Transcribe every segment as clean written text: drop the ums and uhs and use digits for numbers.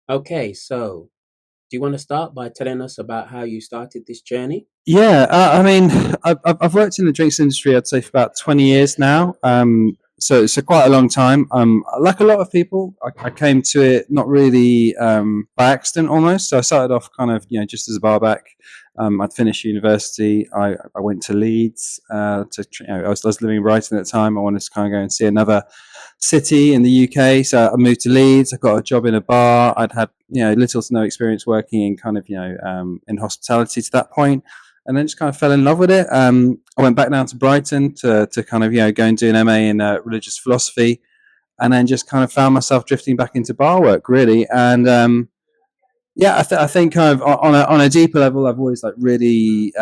Okay, so do you want to start by telling us about how you started this journey? Yeah, I mean, I've worked in the drinks industry, I'd say, for about 20 years now. So quite a long time. Like a lot of people, I came to it not really by accident almost. So I started off kind of, just as a barback. I'd finished university. I went to Leeds. I was living in Brighton at the time. I wanted to kind of go and see another city in the UK. So I moved to Leeds. I got a job in a bar. I'd had little to no experience working in kind of in hospitality to that point, and then just kind of fell in love with it. I went back down to Brighton to kind of go and do an MA in religious philosophy, and then just kind of found myself drifting back into bar work really. And I think kind of on a deeper level, I've always like really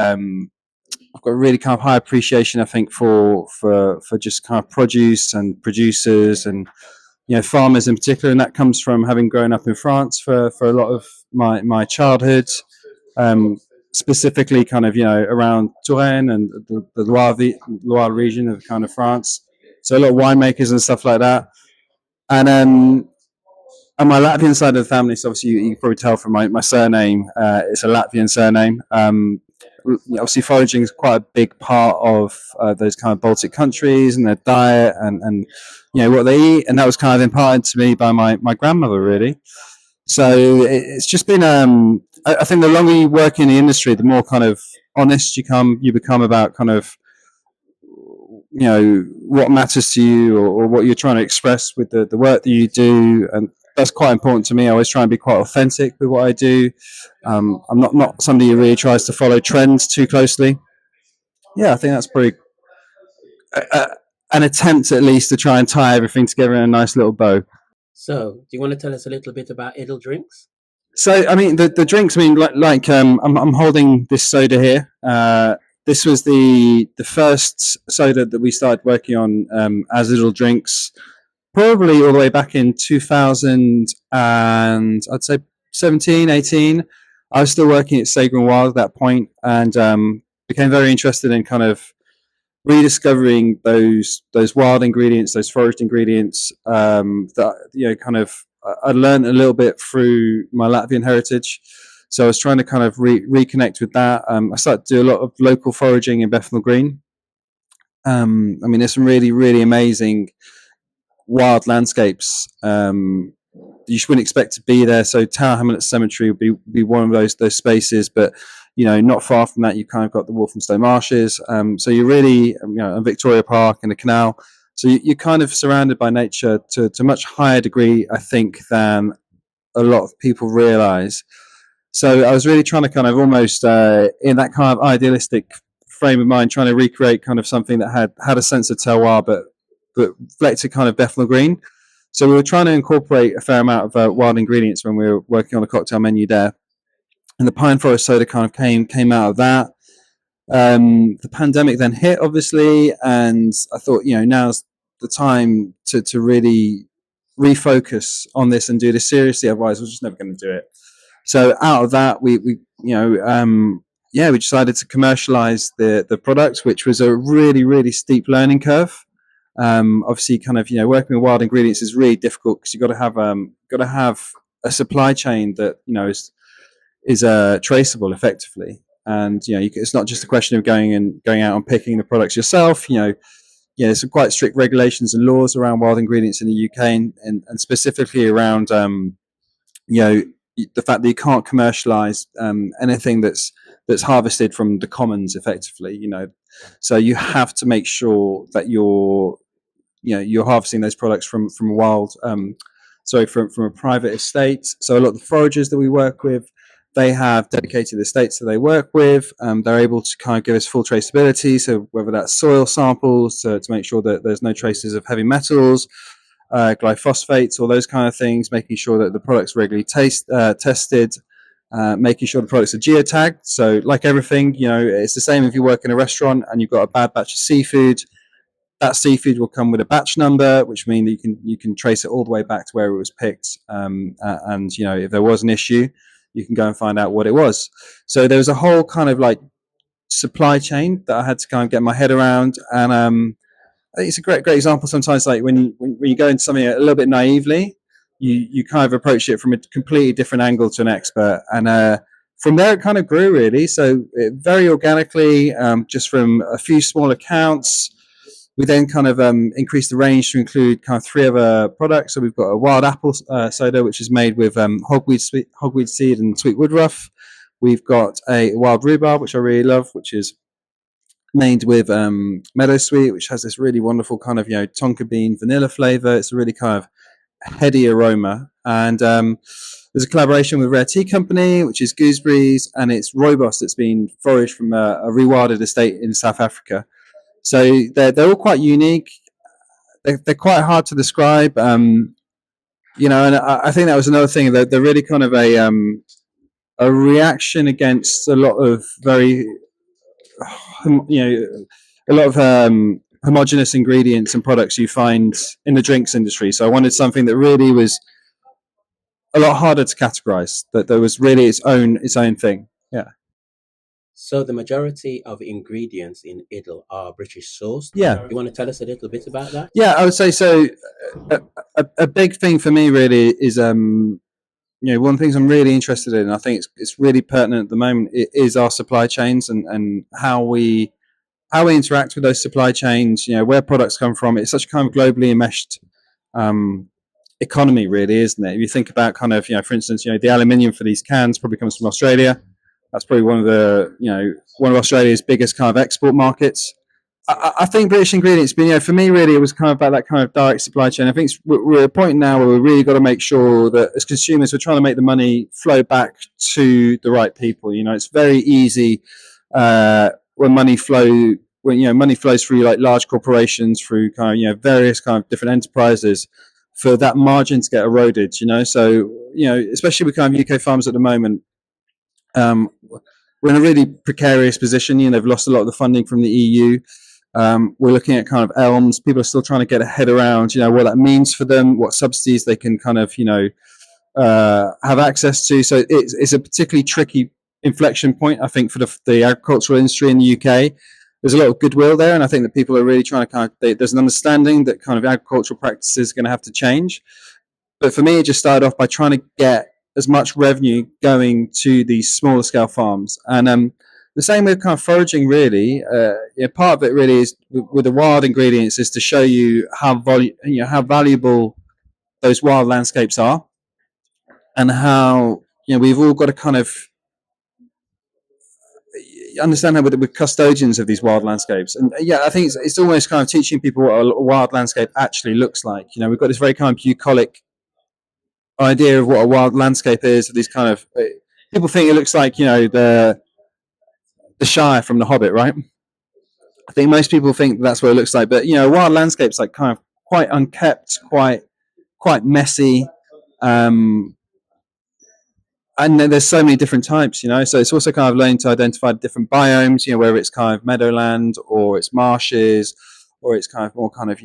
I've got a really kind of high appreciation, I think, for just kind of produce and producers and farmers in particular, and that comes from having grown up in France for a lot of my childhood, um, specifically kind of around Touraine and the Loire region of kind of France. So a lot of winemakers and stuff like that, and on my Latvian side of the family, so obviously you can probably tell from my surname, it's a Latvian surname. Obviously, foraging is quite a big part of those kind of Baltic countries and their diet and what they eat, and that was kind of imparted to me by my grandmother, really. So it's just been. I think the longer you work in the industry, the more kind of honest you become about kind of what matters to you, or what you're trying to express with the work that you do, and that's quite important to me. I always try and be quite authentic with what I do. I'm not somebody who really tries to follow trends too closely. Yeah, I think that's probably a, an attempt, at least, to try and tie everything together in a nice little bow. So, do you want to tell us a little bit about Idle Drinks? So, I mean, the drinks. I mean, I'm holding this soda here. This was the first soda that we started working on as little drinks, probably all the way back in 2000, and I'd say 17, 18. I was still working at Sager and Wild at that point, and became very interested in kind of rediscovering those wild ingredients, those foraged ingredients that kind of I learned a little bit through my Latvian heritage. So I was trying to kind of reconnect with that. I started to do a lot of local foraging in Bethnal Green. I mean, there's some really, really amazing wild landscapes. You wouldn't expect to be there. So Tower Hamlets Cemetery would be one of those spaces, but not far from that, you kind of got the Walthamstow Marshes. So you're really, in Victoria Park and the canal. So you're kind of surrounded by nature to a much higher degree, I think, than a lot of people realise. So I was really trying to kind of almost in that kind of idealistic frame of mind, trying to recreate kind of something that had a sense of terroir, but reflected kind of Bethnal Green. So we were trying to incorporate a fair amount of wild ingredients when we were working on the cocktail menu there, and the pine forest soda kind of came out of that. The pandemic then hit, obviously, and I thought, now's the time to really refocus on this and do this seriously. Otherwise, we're just never going to do it. So out of that, we decided to commercialize the product, which was a really, really steep learning curve. Obviously, kind of working with wild ingredients is really difficult because you've got to have a supply chain that is traceable effectively, and it's not just a question of going out and picking the products yourself. There's some quite strict regulations and laws around wild ingredients in the UK, and specifically around the fact that you can't commercialize anything that's harvested from the commons effectively. So you have to make sure that you're harvesting those products from wild, from a private estate. So a lot of the foragers that we work with, they have dedicated estates that they work with. They're able to kind of give us full traceability. So whether that's soil samples to make sure that there's no traces of heavy metals, glyphosates, all those kind of things, making sure that the product's regularly tested, making sure the products are geotagged. So like everything, it's the same if you work in a restaurant and you've got a bad batch of seafood. That seafood will come with a batch number, which means that you can trace it all the way back to where it was picked. And if there was an issue, you can go and find out what it was. So there was a whole kind of like supply chain that I had to kind of get my head around. And I think it's a great example sometimes, like when you go into something a little bit naively, you kind of approach it from a completely different angle to an expert, and from there it kind of grew really. So very organically, just from a few small accounts. We then kind of increased the range to include kind of three other products. So we've got a wild apple soda, which is made with hogweed seed and sweet woodruff. We've got a wild rhubarb, which I really love, which is made with meadowsweet, which has this really wonderful kind of tonka bean vanilla flavor. It's a really kind of heady aroma, and there's a collaboration with Rare Tea Company, which is gooseberries, and it's rooibos that's been foraged from a rewilded estate in South Africa. So they're all quite unique. They're quite hard to describe, and I think that was another thing that they're really kind of a reaction against a lot of very a lot of homogenous ingredients and products you find in the drinks industry. So I wanted something that really was a lot harder to categorize. That there was really its own thing. Yeah. So the majority of ingredients in Idle are British sourced. Yeah. You want to tell us a little bit about that? Yeah, I would say so. A big thing for me really is one of the things I'm really interested in. I think it's really pertinent at the moment. It is our supply chains and how we interact with those supply chains. Where products come from. It's such a kind of globally enmeshed economy, really, isn't it? If you think about kind of for instance, the aluminium for these cans probably comes from Australia. That's probably one of Australia's biggest kind of export markets. I think British ingredients, but for me, really, it was kind of about that kind of direct supply chain. I think we're at a point now where we really got to make sure that as consumers, we're trying to make the money flow back to the right people. It's very easy when money flows through like large corporations, through kind of various kind of different enterprises, for that margin to get eroded. So especially with kind of UK farmers at the moment. We're in a really precarious position. They've lost a lot of the funding from the EU. We're looking at kind of ELMs. People are still trying to get a head around, what that means for them, what subsidies they can kind of, have access to. So it's a particularly tricky inflection point, I think, for the agricultural industry in the UK. There's a lot of goodwill there, and I think that people are really trying to kind of, there's an understanding that kind of agricultural practices are going to have to change. But for me, it just started off by trying to get as much revenue going to these smaller scale farms. And the same with kind of foraging, really. Part of it really is with the wild ingredients is to show you how valuable those wild landscapes are, and how we've all got to kind of understand how we're custodians of these wild landscapes. And I think it's almost kind of teaching people what a wild landscape actually looks like. We've got this very kind of bucolic idea of what a wild landscape is. These kind of people think it looks like the Shire from The Hobbit, right? I think most people think that's what it looks like, but wild landscapes like kind of quite unkept, quite messy, and then there's so many different types. So it's also kind of learning to identify different biomes. Whether it's kind of meadowland or it's marshes, or it's kind of more kind of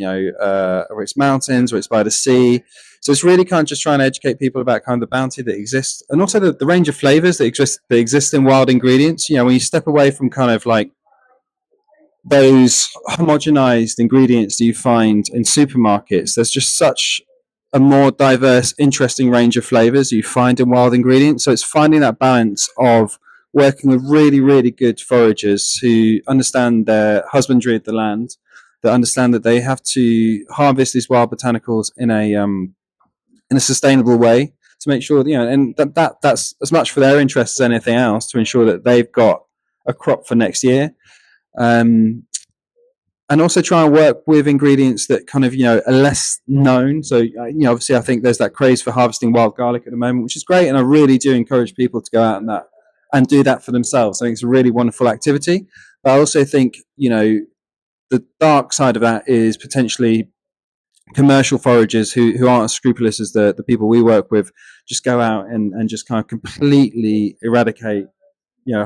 or it's mountains, or it's by the sea. So it's really kind of just trying to educate people about kind of the bounty that exists, and also the range of flavors that exist in wild ingredients. When you step away from kind of like those homogenized ingredients that you find in supermarkets, there's just such a more diverse, interesting range of flavors you find in wild ingredients. So it's finding that balance of working with really, really good foragers who understand their husbandry of the land, that understand that they have to harvest these wild botanicals in a sustainable way to make sure and that's as much for their interests as anything else, to ensure that they've got a crop for next year, and also try and work with ingredients that kind of are less known. So obviously I think there's that craze for harvesting wild garlic at the moment, which is great, and I really do encourage people to go out and do that for themselves. I think it's a really wonderful activity, but I also think the dark side of that is potentially commercial foragers who aren't as scrupulous as the people we work with, just go out and just kind of completely eradicate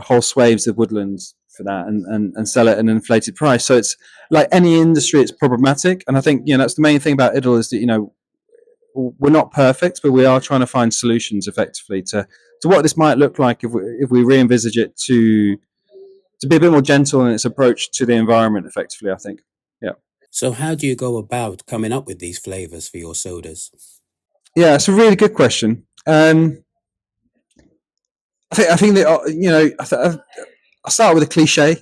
whole swathes of woodlands for that, and sell it at an inflated price. So it's like any industry, it's problematic, and I think that's the main thing about IDLE, is that we're not perfect, but we are trying to find solutions effectively to what this might look like if we re-envisage it to be a bit more gentle in its approach to the environment effectively, I think. Yeah. So how do you go about coming up with these flavors for your sodas? Yeah, it's a really good question. I think that I'll start with a cliche.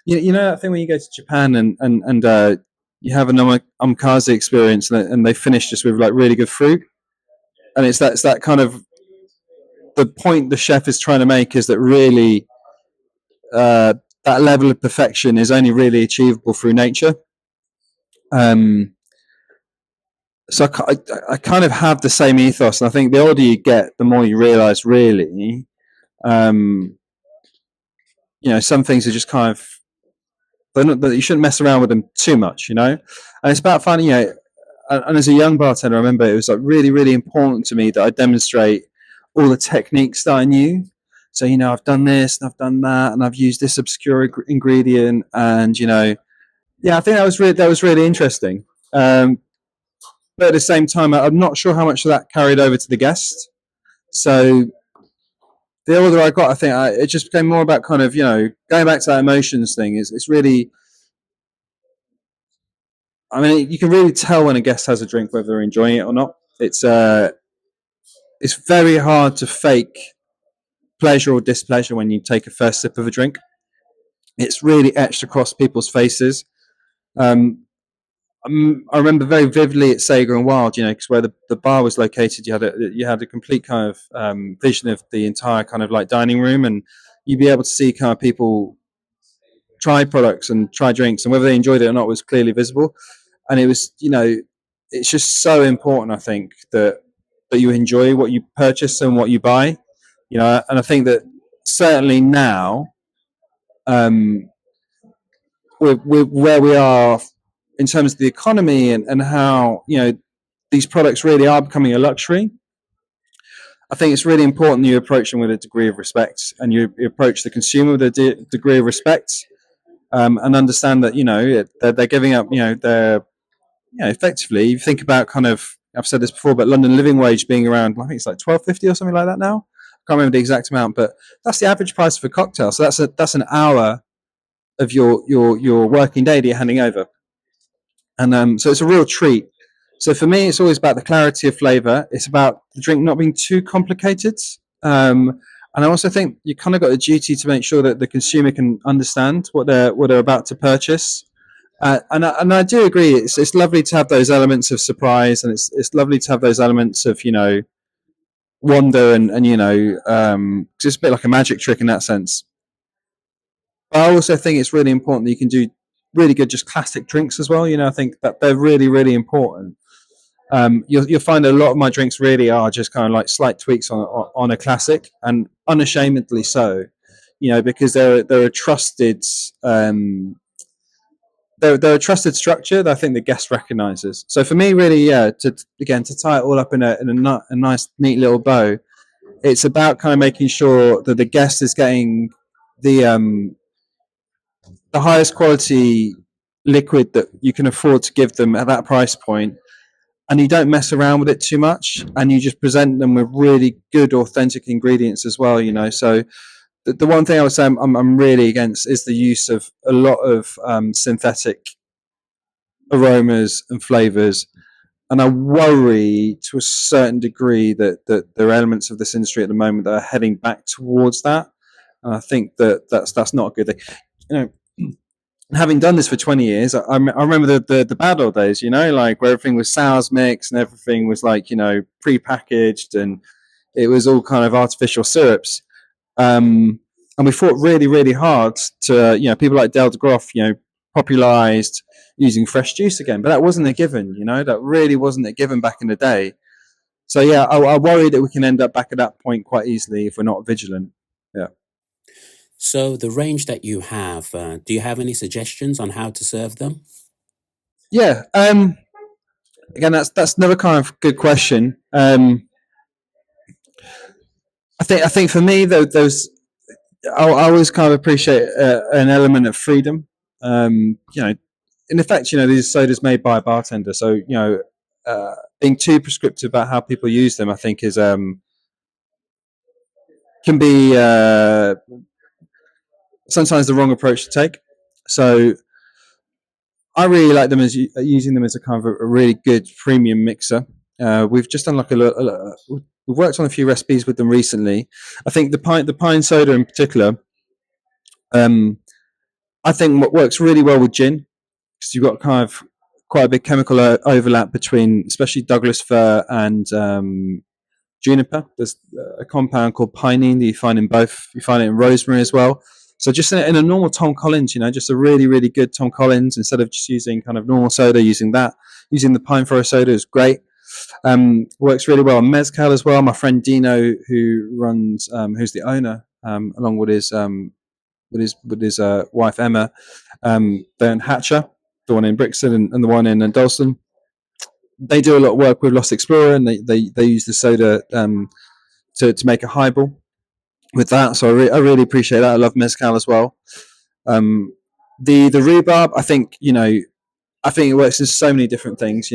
You know that thing when you go to Japan and you have an omakase experience and they finish just with like really good fruit, and it's that kind of the point the chef is trying to make is that really uh, that level of perfection is only really achievable through nature. Um, so I kind of have the same ethos, and I think the older you get, the more you realize really, um, some things are just kind of you shouldn't mess around with them too much, and it's about finding, and as a young bartender, I remember it was like really, really important to me that I demonstrate all the techniques that I knew. So, I've done this and I've done that, and I've used this obscure ingredient, and yeah, I think that was really interesting. Um, but at the same time, I'm not sure how much of that carried over to the guest. So the older I got, I think it just became more about kind of going back to that emotions thing. It's really, I mean, you can really tell when a guest has a drink whether they're enjoying it or not. It's very hard to fake pleasure or displeasure when you take a first sip of a drink. It's really etched across people's faces. Um, I remember very vividly at Sega and Wild, because where the bar was located, you had a complete kind of vision of the entire kind of like dining room, and you'd be able to see kind of people try products and try drinks, and whether they enjoyed it or not was clearly visible. And it was, it's just so important, I think, that you enjoy what you purchase and what you buy, and I think that certainly now, um, with where we are in terms of the economy and how these products really are becoming a luxury. I think it's really important you approach them with a degree of respect, and you approach the consumer with a degree of respect, and understand that they're giving up. They're effectively. You think about kind of, I've said this before, but London living wage being around, I think it's like 12.50 or something like that now. I can't remember the exact amount, but that's the average price for a cocktail. So that's an hour of your working day that you're handing over, and so it's a real treat. So for me, it's always about the clarity of flavor. It's about the drink not being too complicated. And I also think you kind of got a duty to make sure that the consumer can understand what they're about to purchase. And I do agree. It's lovely to have those elements of surprise, and it's lovely to have those elements of wonder and 'cause it's a bit like a magic trick in that sense. But I also think it's really important that you can do really good just classic drinks as well. I think that they're really, really important. You'll find a lot of my drinks really are just kind of like slight tweaks on a classic, and unashamedly so. Because they're a trusted they're a trusted structure that I think the guest recognizes. So for me, really, yeah, to tie it all up in a nice, neat little bow, it's about kind of making sure that the guest is getting the um, the highest quality liquid that you can afford to give them at that price point, and you don't mess around with it too much, and you just present them with really good, authentic ingredients as well. So the one thing I would say I'm really against is the use of a lot of synthetic aromas and flavors. And I worry to a certain degree that there are elements of this industry at the moment that are heading back towards that. And I think that's not a good thing. Having done this for 20 years, I remember the bad old days, like where everything was sours mix and everything was like, pre-packaged, and it was all kind of artificial syrups. And we fought really, really hard to, people like Del de Groff, popularized using fresh juice again. But that wasn't a given, that really wasn't a given back in the day. So, yeah, I worry that we can end up back at that point quite easily if we're not vigilant. Yeah. So the range that you have, do you have any suggestions on how to serve them? Yeah. Again, that's another kind of good question. I think for me, though, I always kind of appreciate an element of freedom. In effect, these sodas made by a bartender, so being too prescriptive about how people use them, I think, is can be sometimes the wrong approach to take. So I really like them as using them as a kind of a really good premium mixer. We've just done like we've worked on a few recipes with them recently. I think the pine soda in particular. Um, I think what works really well with gin, because you've got kind of quite a big chemical overlap between, especially Douglas fir and juniper. There's a compound called pinene that you find in both. You find it in rosemary as well. So just in a normal Tom Collins, just a really, really good Tom Collins, instead of just using kind of normal soda, using that, using the pine forest soda is great. Works really well on mezcal as well. My friend Dino, who runs, who's the owner, along with his wife Emma, they're in Hatcher, the one in Brixton and the one in Dalston. They do a lot of work with Lost Explorer, and they use the soda to make a highball with that. So I really appreciate that. I love mezcal as well. The rhubarb, I think it works in so many different things.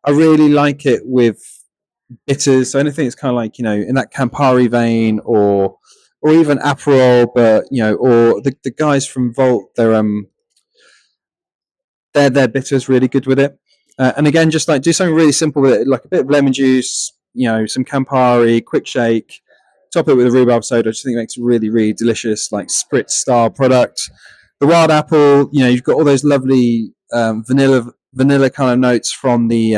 I really like it with bitters. So anything that's kind of like in that Campari vein, or even Aperol, but or the guys from Volt, their bitters really good with it. And again, just like do something really simple with it, like a bit of lemon juice, some Campari, quick shake, top it with a rhubarb soda. I just think it makes a really, really delicious, like spritz style product. The wild apple, you've got all those lovely vanilla kind of notes from the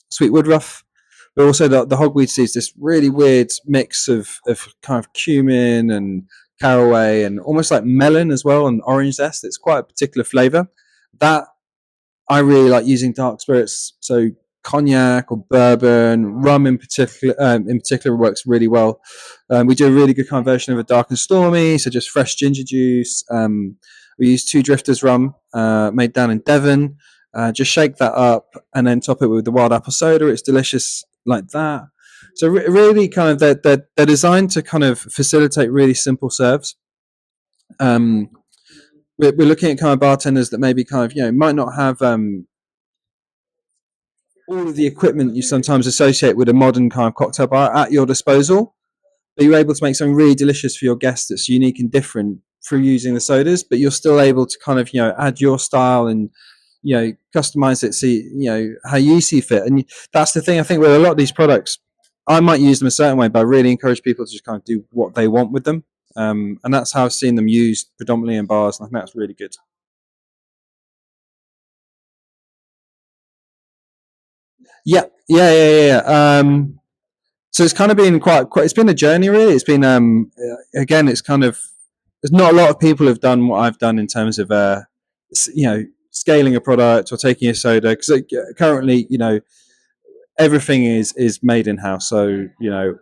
sweet woodruff, but also the hogweed seeds, this really weird mix of kind of cumin and caraway and almost like melon as well, and orange zest. It's quite a particular flavor that I really like using dark spirits. So cognac or bourbon, rum in particular works really well. We do a really good kind of version of a dark and stormy, so just fresh ginger juice. We use Two Drifters rum, made down in Devon. Just shake that up and then top it with the wild apple soda. It's delicious like that. So really, kind of they're designed to kind of facilitate really simple serves. We're looking at kind of bartenders that maybe kind of might not have all of the equipment you sometimes associate with a modern kind of cocktail bar at your disposal, but you're able to make something really delicious for your guests that's unique and different through using the sodas, but you're still able to kind of add your style and customize it, see how you see fit. And that's the thing, I think, with a lot of these products, I might use them a certain way, but I really encourage people to just kind of do what they want with them. And that's how I've seen them used predominantly in bars, and I think that's really good. Yeah, yeah, yeah, yeah, yeah. So it's kind of been quite. It's been a journey, really. It's been again, it's kind of, there's not a lot of people have done what I've done in terms of scaling a product or taking a soda, because currently everything is made in house. So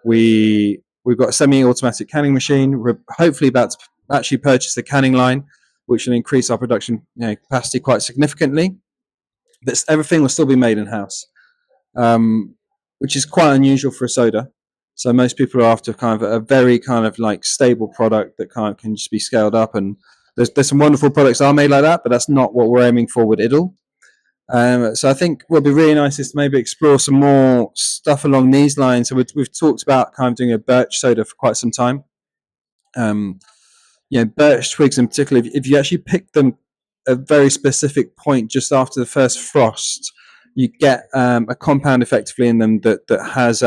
we've got a semi-automatic canning machine. We're hopefully about to actually purchase the canning line, which will increase our production capacity quite significantly. But everything will still be made in house, which is quite unusual for a soda. So most people are after kind of a very kind of like stable product that kind of can just be scaled up. And there's some wonderful products that are made like that, but that's not what we're aiming for with Idle. So I think what would be really nice is to maybe explore some more stuff along these lines. So we've talked about kind of doing a birch soda for quite some time. Birch twigs in particular, if you actually pick them a very specific point just after the first frost, you get a compound effectively in them that has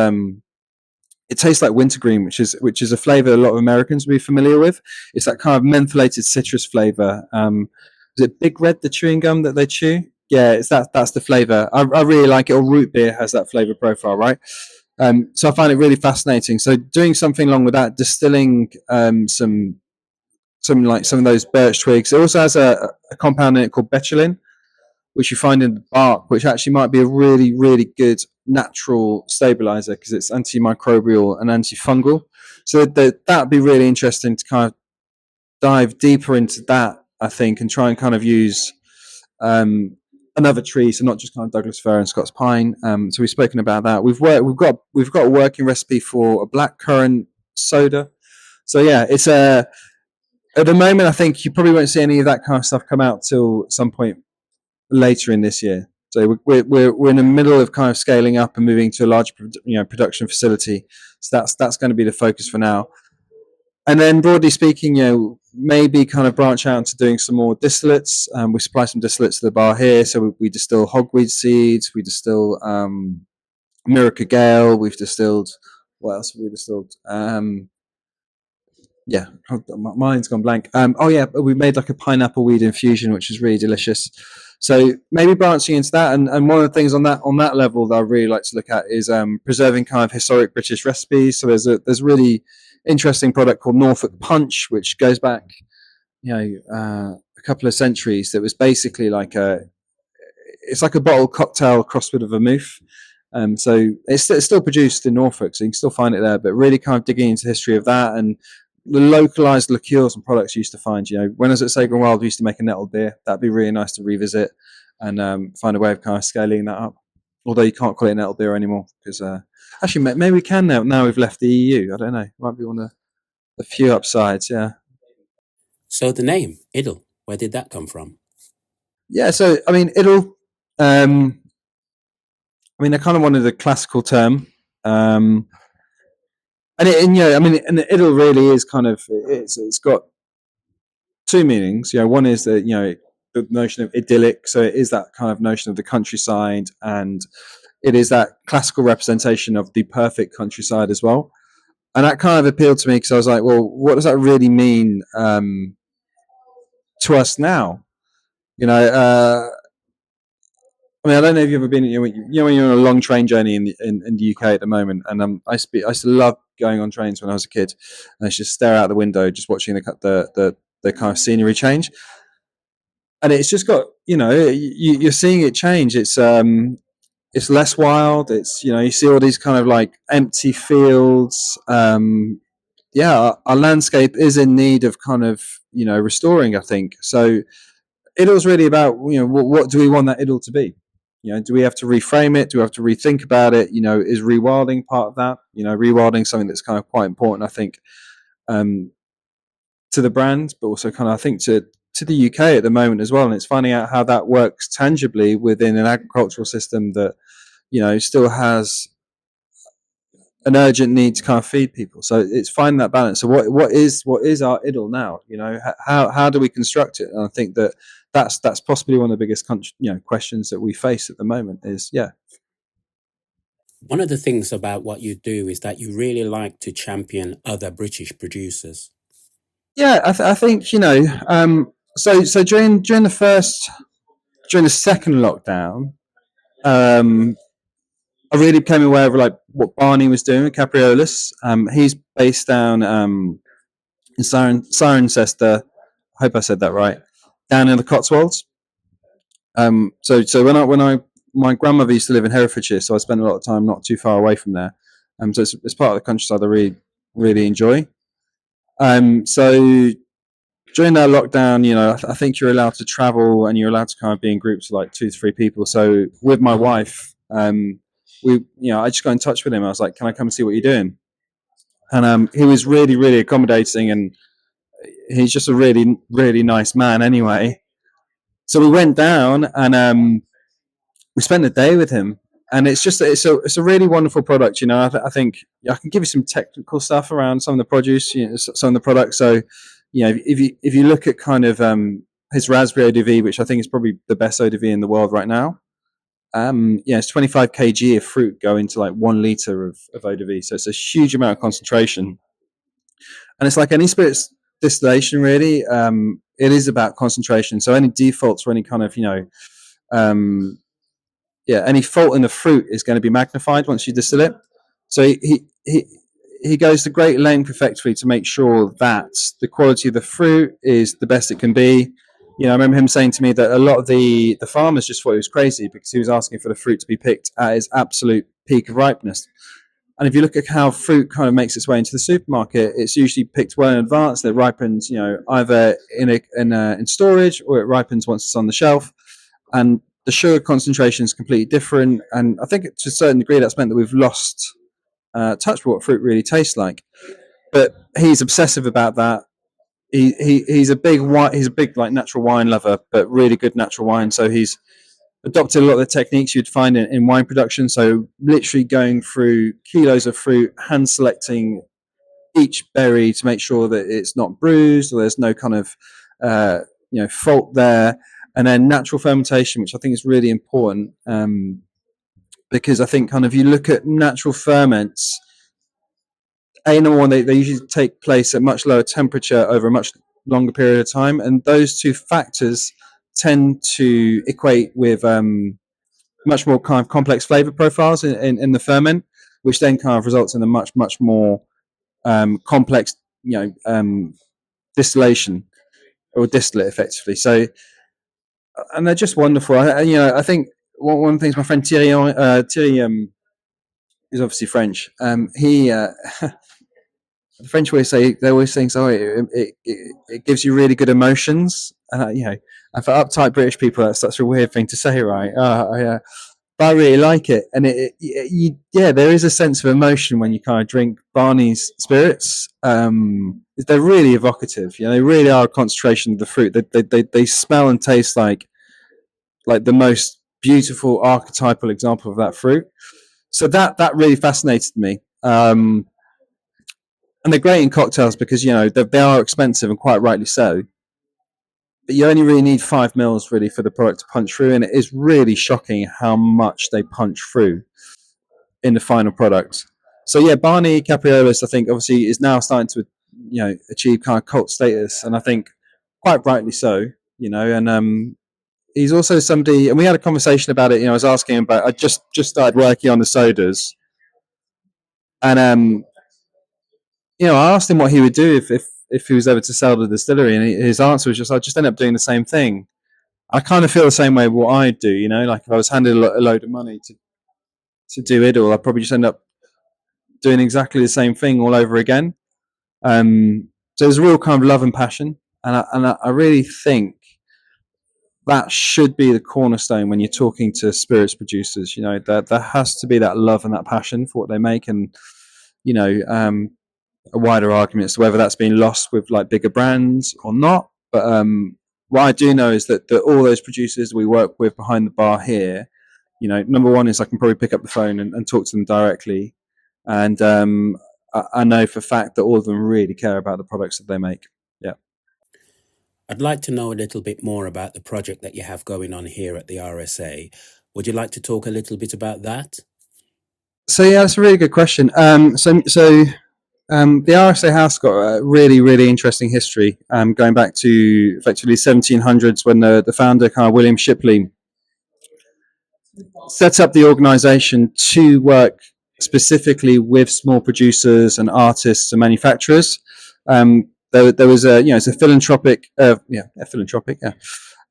it tastes like wintergreen, which is a flavor a lot of Americans will be familiar with. It's that kind of mentholated citrus flavor. Is it Big Red, the chewing gum that they chew? Yeah, that's the flavor. I really like it. Or root beer has that flavor profile, right? So I find it really fascinating. So doing something along with that, distilling some of those birch twigs. It also has a compound in it called betulin, which you find in the bark, which actually might be a really, really good natural stabilizer because it's antimicrobial and antifungal. So that would be really interesting to kind of dive deeper into that, I think, and try and kind of use another tree, so not just kind of Douglas fir and Scots pine. So we've spoken about that. We've got a working recipe for a blackcurrant soda. So yeah, it's at the moment, I think you probably won't see any of that kind of stuff come out till some point later in this year. So we're in the middle of kind of scaling up and moving to a large production facility. So that's going to be the focus for now. And then broadly speaking, maybe kind of branch out into doing some more distillates. We supply some distillates to the bar here, so we distill hogweed seeds. We distill Miracle Gale. We've distilled. What else have we distilled? Yeah, my mind's gone blank. Oh yeah, we made like a pineapple weed infusion, which is really delicious. So maybe branching into that, and one of the things on that level that I really like to look at is preserving kind of historic British recipes. So there's a really interesting product called Norfolk Punch, which goes back, a couple of centuries. That was basically like it's like a bottled cocktail crossed with a vermouth. So it's still produced in Norfolk, so you can still find it there. But really, kind of digging into the history of that and the localized liqueurs and products you used to find. When I was at Sagan Wild, we used to make a nettled beer. That'd be really nice to revisit and find a way of kind of scaling that up. Although you can't call it nettled beer anymore because actually maybe we can now. Now we've left the EU. I don't know. Might be one of the few upsides. Yeah. So the name Idle, where did that come from? Yeah. So I mean, I kind of wanted a classical term. And Idle really is kind of it's got two meanings. One is that the notion of idyllic, so it is that kind of notion of the countryside, and it is that classical representation of the perfect countryside as well. And that kind of appealed to me because I was like, well, what does that really mean to us now? I don't know if you've ever been, when you're on a long train journey in the UK at the moment, and I used to love going on trains when I was a kid, and I used to just stare out the window, just watching the kind of scenery change, and it's just got, you're seeing it change. It's less wild. It's you see all these kind of like empty fields. Our landscape is in need of kind of restoring, I think. So Idle's really about what do we want that Idle to be? Do we have to reframe it? Do we have to rethink about it? Is rewilding part of that? Rewilding something that's kind of quite important, I think, to the brand, but also kind of I think to the UK at the moment as well. And it's finding out how that works tangibly within an agricultural system that still has an urgent need to kind of feed people. So it's finding that balance. So what is our Idle now? How do we construct it? And I think that's possibly one of the biggest questions that we face at the moment is One of the things about what you do is that you really like to champion other British producers. I think so during the second lockdown, I really became aware of like what Barney was doing with Capriolis. He's based down in Cirencester. I hope I said that right. Down in the Cotswolds. So when my grandmother used to live in Herefordshire, so I spent a lot of time not too far away from there. So it's part of the countryside I really really enjoy. So during that lockdown, I think you're allowed to travel and you're allowed to kind of be in groups of like 2 to 3 people. So with my wife, I just got in touch with him. I was like, "Can I come and see what you're doing?" And he was really, really accommodating, and he's just a really, really nice man. Anyway, so we went down and we spent a day with him, and it's a really wonderful product. I think I can give you some technical stuff around some of the produce, some of the products. So, if you look at kind of his raspberry ODV, which I think is probably the best ODV in the world right now. It's 25 kg of fruit go into like 1 liter of ODV, so it's a huge amount of concentration. And it's like any spirits distillation, really. It is about concentration. So any defaults or any kind of any fault in the fruit is going to be magnified once you distill it. So he goes to great length effectively to make sure that the quality of the fruit is the best it can be. I remember him saying to me that a lot of the farmers just thought it was crazy because he was asking for the fruit to be picked at its absolute peak of ripeness. And if you look at how fruit kind of makes its way into the supermarket, it's usually picked well in advance. It ripens, either in storage or it ripens once it's on the shelf. And the sugar concentration is completely different. And I think to a certain degree that's meant that we've lost touch with what fruit really tastes like. But he's obsessive about that. He's a big like natural wine lover, but really good natural wine. So he's adopted a lot of the techniques you'd find in wine production. So literally going through kilos of fruit, hand selecting each berry to make sure that it's not bruised or there's no kind of fault there, and then natural fermentation, which I think is really important. because I think kind of you look at natural ferments. Number one, they usually take place at much lower temperature over a much longer period of time, and those two factors tend to equate with much more kind of complex flavor profiles in the ferment, which then kind of results in a much more complex, distillation or distillate effectively. So, and they're just wonderful. I think one of the things my friend Thierry is obviously French. He the French always say they always think, "Oh, it gives you really good emotions," and and for uptight British people, that's such a weird thing to say, right? But I really like it, and there is a sense of emotion when you kind of drink Barney's spirits. They're really evocative. They really are a concentration of the fruit. They smell and taste like the most beautiful archetypal example of that fruit. So that really fascinated me. And they're great in cocktails because they are expensive and quite rightly so. But you only really need 5 mils really for the product to punch through, and it is really shocking how much they punch through in the final product. So yeah, Barney Capriolis, I think, obviously is now starting to achieve kind of cult status, and I think quite rightly so. And he's also somebody, and we had a conversation about it. I was asking him about. I just started working on the sodas, and I asked him what he would do if he was ever to sell the distillery, and his answer was I just end up doing the same thing. I kind of feel the same way with what I do. Like if I was handed a load of money to do it all, I'd probably just end up doing exactly the same thing all over again. So there's a real kind of love and passion, and I really think that should be the cornerstone when you're talking to spirits producers. There has to be that love and that passion for what they make, and a wider argument as to whether that's been lost with like bigger brands or not. But what I do know is that all those producers we work with behind the bar here, number one is I can probably pick up the phone and talk to them directly, and I know for a fact that all of them really care about the products that they make. Yeah. I'd like to know a little bit more about the project that you have going on here at the RSA. Would you like to talk a little bit about that? So yeah, that's a really good question. The RSA House got a really, really interesting history, going back to effectively 1700s when the founder, kind of William Shipley, set up the organisation to work specifically with small producers and artists and manufacturers. There was it's a philanthropic, philanthropic kind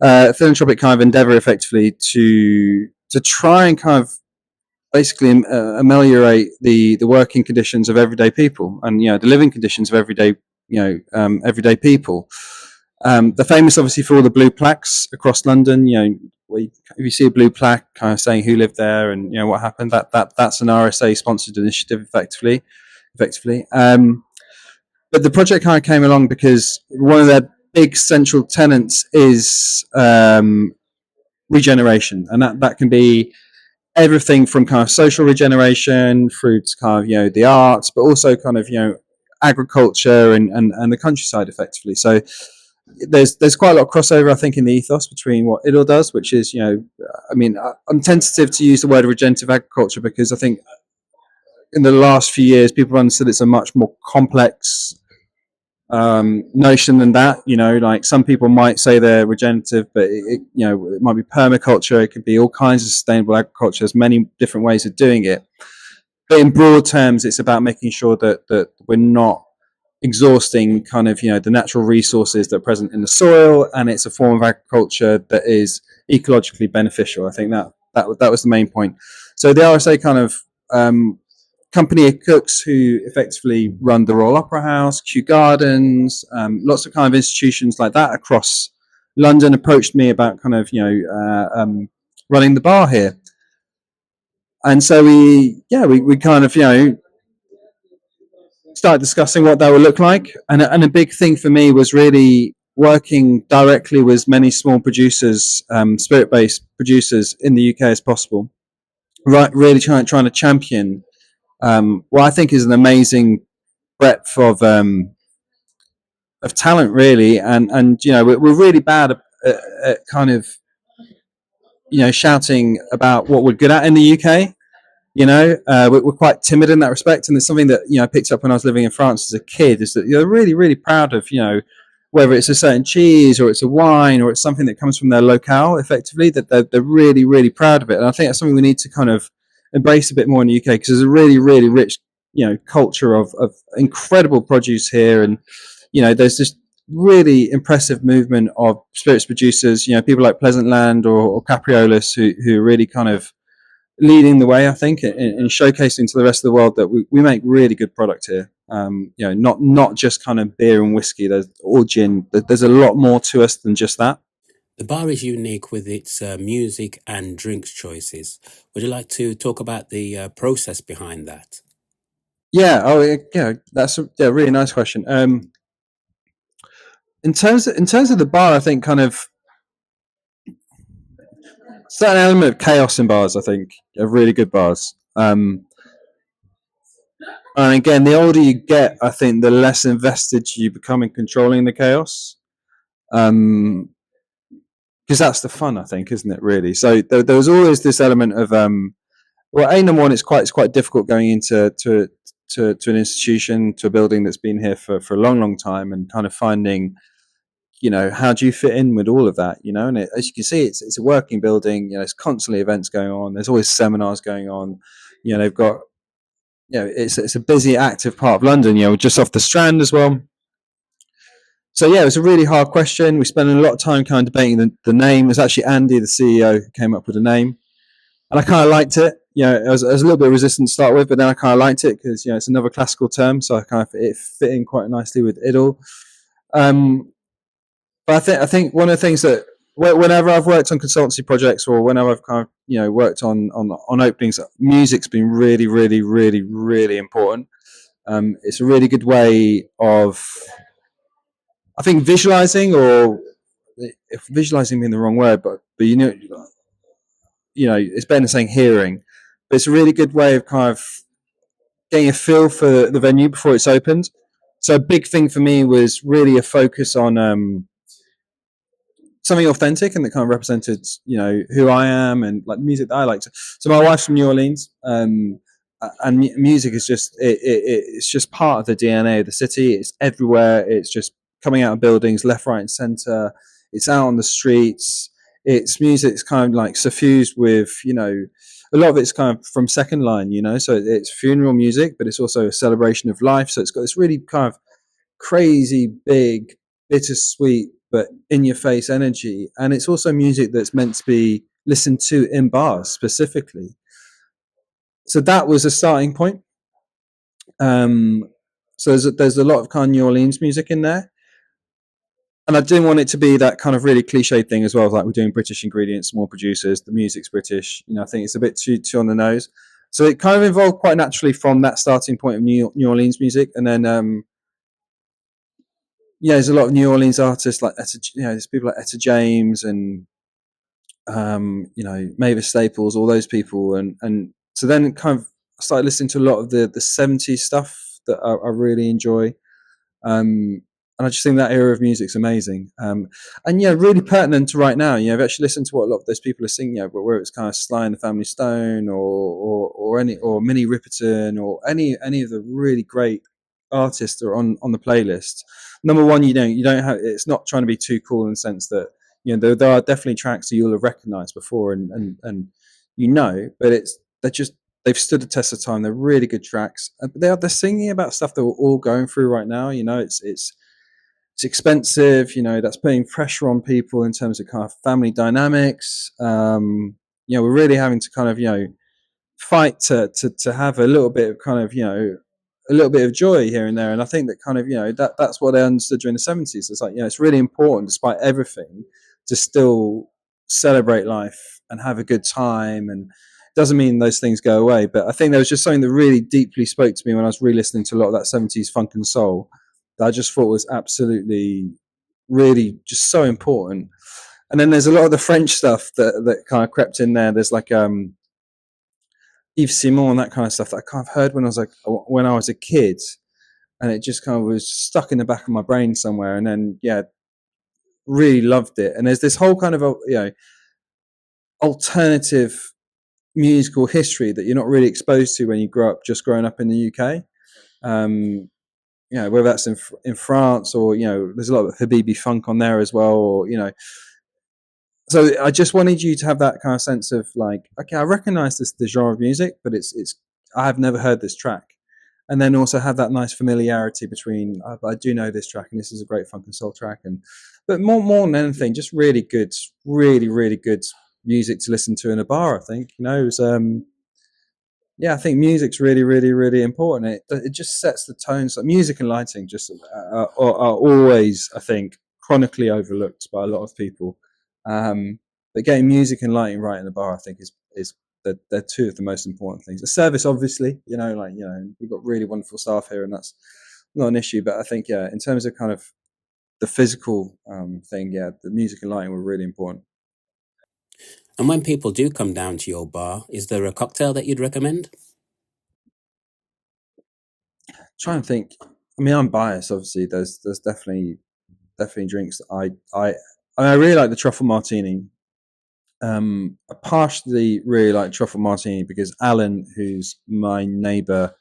of endeavour, effectively to try and kind of basically ameliorate the working conditions of everyday people, and the living conditions of everyday people. They're famous obviously for all the blue plaques across London. If you see a blue plaque kind of saying who lived there and what happened, that's an RSA sponsored initiative, effectively. But the project kind of came along because one of their big central tenets is regeneration, and that can be everything from kind of social regeneration through to kind of the arts, but also kind of agriculture and the countryside, effectively. So there's quite a lot of crossover, I think, in the ethos between what IDLE does, which is I'm tentative to use the word regenerative agriculture because I think in the last few years people have understood it's a much more complex notion than that. Like some people might say they're regenerative, but it might be permaculture, it could be all kinds of sustainable agriculture. There's many different ways of doing it, but in broad terms it's about making sure that we're not exhausting kind of the natural resources that are present in the soil, and it's a form of agriculture that is ecologically beneficial. I think that was the main point. So the RSA kind of company of cooks who effectively run the Royal Opera House, Kew Gardens, lots of kind of institutions like that across London approached me about kind of running the bar here, and so we kind of started discussing what that would look like, and a big thing for me was really working directly with many small producers, spirit-based producers in the UK as possible, right? Really trying to champion what I think is an amazing breadth of talent, really, and we're really bad at kind of shouting about what we're good at in the UK. We're quite timid in that respect, and it's something that I picked up when I was living in France as a kid. Is that you're really, really proud of whether it's a certain cheese or it's a wine or it's something that comes from their locale. Effectively, that they're really, really proud of it, and I think that's something we need to kind of embrace a bit more in the UK because there's a really, really rich culture of incredible produce here, and there's this really impressive movement of spirits producers. People like Pleasant Land or Capriolis who really kind of leading the way, I think, in showcasing to the rest of the world that we make really good product here. Not just kind of beer and whiskey. Or gin. There's a lot more to us than just that. The bar is unique with its music and drinks choices. Would you like to talk about the process behind that? Yeah. Oh, yeah. That's a really nice question. In terms of the bar, I think kind of certain element of chaos in bars. I think are really good bars. And again, the older you get, I think the less invested you become in controlling the chaos. Because that's the fun, I think, isn't it? Really. So there was always this element of number one, it's quite difficult going into to an institution, to a building that's been here for a long, long time, and kind of finding how do you fit in with all of that, and as you can see, it's a working building. There's constantly events going on, there's always seminars going on. They've got it's a busy, active part of London, just off the Strand as well. So yeah, it was a really hard question. We spent a lot of time kind of debating the name. It was actually Andy, the CEO, who came up with a name, and I kind of liked it. I was a little bit resistant to start with, but then I kind of liked it because it's another classical term, so it fit in quite nicely with Idle. But I think one of the things that whenever I've worked on consultancy projects or whenever I've kind of worked on openings, music's been really, really, really, really important. It's a really good way of, I think, visualizing, or if visualizing being the wrong word, but it's better than saying hearing. But it's a really good way of kind of getting a feel for the venue before it's opened. So a big thing for me was really a focus on something authentic and that kind of represented, who I am and like music that I like. So my wife's from New Orleans, and music is it's just part of the DNA of the city. It's everywhere. It's just coming out of buildings, left, right, and center. It's out on the streets. It's music. It's kind of like suffused with, a lot of it's kind of from second line, so it's funeral music, but it's also a celebration of life. So it's got this really kind of crazy, big, bittersweet, but in your face energy. And it's also music that's meant to be listened to in bars specifically. So that was a starting point. So there's a lot of kind of New Orleans music in there. And I didn't want it to be that kind of really cliche thing as well, like we're doing British ingredients, small producers, the music's British. I think it's a bit too on the nose. So it kind of evolved quite naturally from that starting point of New Orleans music. And then there's a lot of New Orleans artists like there's people like Etta James and Mavis Staples, all those people, and so then kind of I started listening to a lot of the 70s stuff that I really enjoy, and I just think that era of music's amazing, and really pertinent to right now. I've actually listened to what a lot of those people are singing, but where it's kind of Sly and the Family Stone or Minnie Riperton or any of the really great artists that are on the playlist. Number one, you don't have, it's not trying to be too cool in the sense that there are definitely tracks that you'll have recognized before and but they've stood the test of time. They're really good tracks, but they're singing about stuff that we're all going through right now. It's expensive, that's putting pressure on people in terms of kind of family dynamics. We're really having to kind of fight to have a little bit of kind of a little bit of joy here and there. And I think that kind of that's what I understood during the 70s. It's like it's really important, despite everything, to still celebrate life and have a good time. And it doesn't mean those things go away, but I think there was just something that really deeply spoke to me when I was re-listening to a lot of that 70s funk and soul that I just thought was absolutely really just so important. And then there's a lot of the French stuff that kind of crept in there. There's like Yves Simon and that kind of stuff that I kind of heard when I was a kid, and it just kind of was stuck in the back of my brain somewhere. And then really loved it. And there's this whole kind of alternative musical history that you're not really exposed to when you grow up just growing up in the UK. Um, whether that's in France, or there's a lot of Habibi funk on there as well, or So I just wanted you to have that kind of sense of like, okay, I recognize the genre of music, but it's I have never heard this track, and then also have that nice familiarity between I do know this track and this is a great funk and soul track, and but more than anything, just really good, really good music to listen to in a bar. I think it was, yeah, I think music's really important. It just sets the tone. So music and lighting just are always, I think, chronically overlooked by a lot of people. But getting music and lighting right in the bar, I think, is they're two of the most important things. The service, obviously, we've got really wonderful staff here, and that's not an issue. But I think, yeah, in terms of kind of the physical thing, yeah, the music and lighting were really important. And when people do come down to your bar, is there a cocktail that you'd recommend? Trying to think. I mean, I'm biased. Obviously, there's definitely drinks that I really like the truffle martini. I partially really like truffle martini because Alan, who's my neighbour,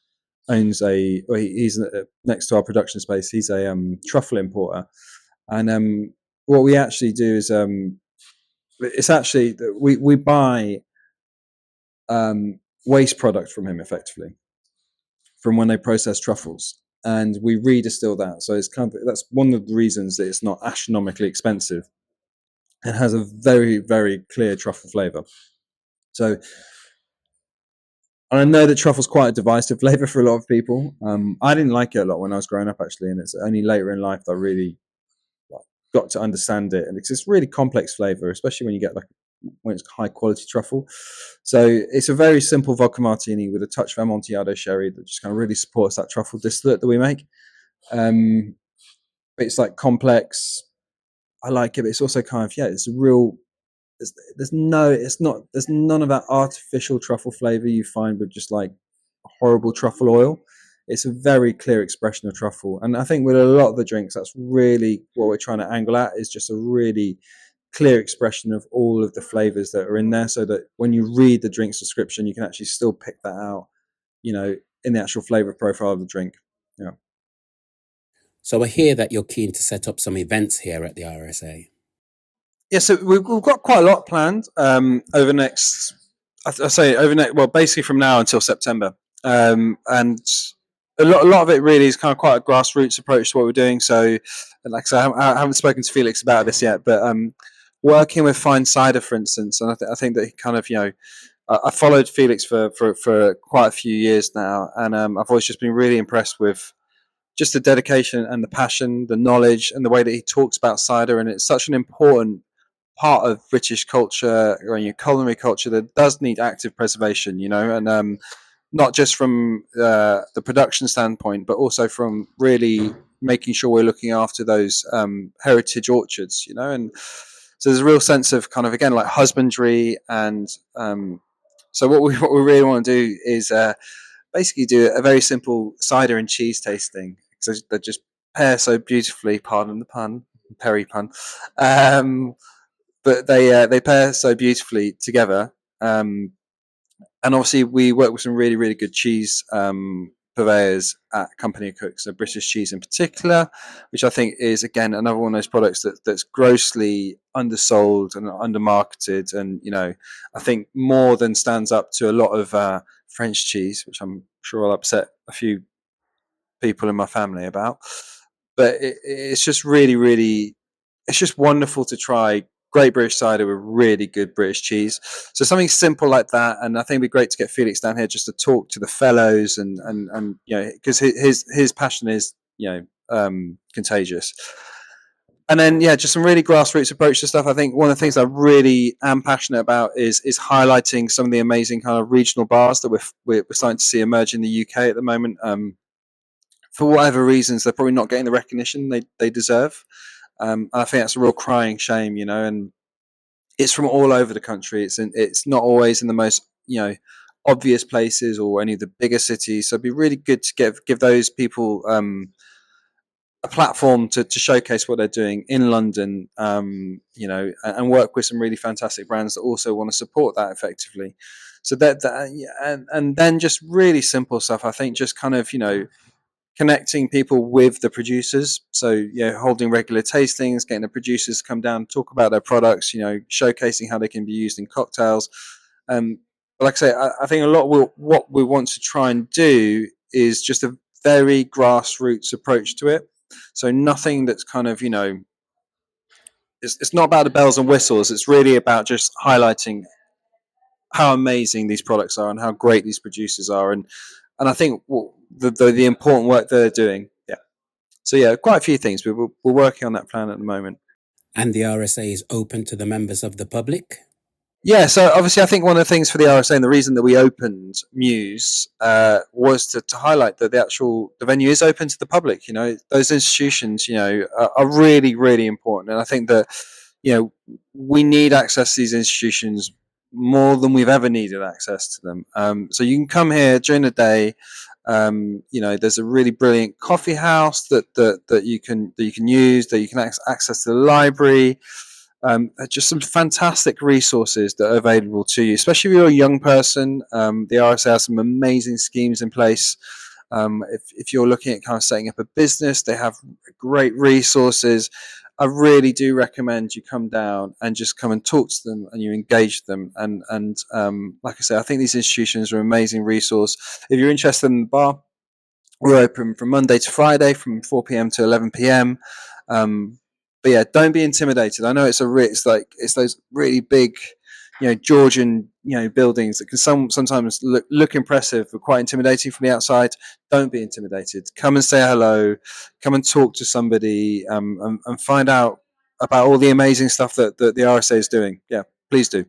owns he's next to our production space. He's a truffle importer, and what we actually do is it's actually that we buy waste product from him, effectively, from when they process truffles, and we redistill that. So it's kind of, that's one of the reasons that it's not astronomically expensive. It has a very, very clear truffle flavour. So, and I know that truffle's quite a divisive flavour for a lot of people. I didn't like it a lot when I was growing up, actually, and it's only later in life that I really got to understand it. And it's really complex flavour, especially when you get when it's high quality truffle. So it's a very simple vodka martini with a touch of Amontillado sherry that just kind of really supports that truffle distillate that we make. But it's like complex. I like it, but it's also kind of, yeah, it's a real. There's none of that artificial truffle flavor you find with just like horrible truffle oil. It's a very clear expression of truffle, and I think with a lot of the drinks, that's really what we're trying to angle at, is just a really clear expression of all of the flavors that are in there, so that when you read the drink's description, you can actually still pick that out, in the actual flavor profile of the drink. Yeah. So I hear that you're keen to set up some events here at the RSA. Yeah, so we've got quite a lot planned over next. I say over next. Well, basically from now until September, and a lot of it really is kind of quite a grassroots approach to what we're doing. So, like I said, I haven't spoken to Felix about this yet, but working with Fine Cider, for instance, and I think that he kind of, I followed Felix for quite a few years now, and I've always just been really impressed with just the dedication and the passion, the knowledge, and the way that he talks about cider. And it's such an important part of British culture or your culinary culture that does need active preservation, and not just from the production standpoint, but also from really making sure we're looking after those heritage orchards, and so there's a real sense of kind of, again, like husbandry, and so what we really want to do is basically do a very simple cider and cheese tasting, because they just pair so beautifully. Pardon the pun, Perry pun. But they pair so beautifully together. And obviously, we work with some really, really good cheese purveyors at Company of Cooks, so British Cheese in particular, which I think is, again, another one of those products that's grossly undersold and undermarketed, and I think more than stands up to a lot of French cheese, which I'm sure will upset a few people in my family about. But it's just really, really, it's just wonderful to try great British cider with really good British cheese. So something simple like that, and I think it'd be great to get Felix down here just to talk to the fellows, and because his passion is contagious. And then, yeah, just some really grassroots approach to stuff. I think one of the things I really am passionate about is highlighting some of the amazing kind of regional bars that we're starting to see emerge in the UK at the moment. For whatever reasons, they're probably not getting the recognition they deserve. And I think that's a real crying shame, and it's from all over the country. It's not always in the most obvious places or any of the bigger cities. So it'd be really good to give those people a platform to showcase what they're doing in London, and work with some really fantastic brands that also want to support that effectively. So yeah, and then just really simple stuff. I think just kind of connecting people with the producers. So holding regular tastings, getting the producers to come down and talk about their products. Showcasing how they can be used in cocktails. But like I say, I think a lot what we want to try and do is just a very grassroots approach to it. So nothing that's kind of it's not about the bells and whistles. It's really about just highlighting how amazing these products are and how great these producers are, and I think the important work they're doing. Yeah. So yeah, quite a few things. We're working on that plan at the moment. And the RSA is open to the members of the public? Yeah, so obviously, I think one of the things for the RSA and the reason that we opened Muse was to highlight that the venue is open to the public. Those institutions, are really, really important, and I think that we need access to these institutions more than we've ever needed access to them. So you can come here during the day. There's a really brilliant coffee house that you can use. That you can access to the library. Just some fantastic resources that are available to you, especially if you're a young person. The RSA has some amazing schemes in place. If you're looking at kind of setting up a business, they have great resources. I really do recommend you come down and just come and talk to them and you engage them. And like I say, I think these institutions are an amazing resource. If you're interested in the bar, we're open from Monday to Friday from 4 p.m. to 11 p.m. But yeah, don't be intimidated. I know it's it's those really big, Georgian, buildings that can sometimes look impressive but quite intimidating from the outside. Don't be intimidated. Come and say hello. Come and talk to somebody, and find out about all the amazing stuff that the RSA is doing. Yeah, please do.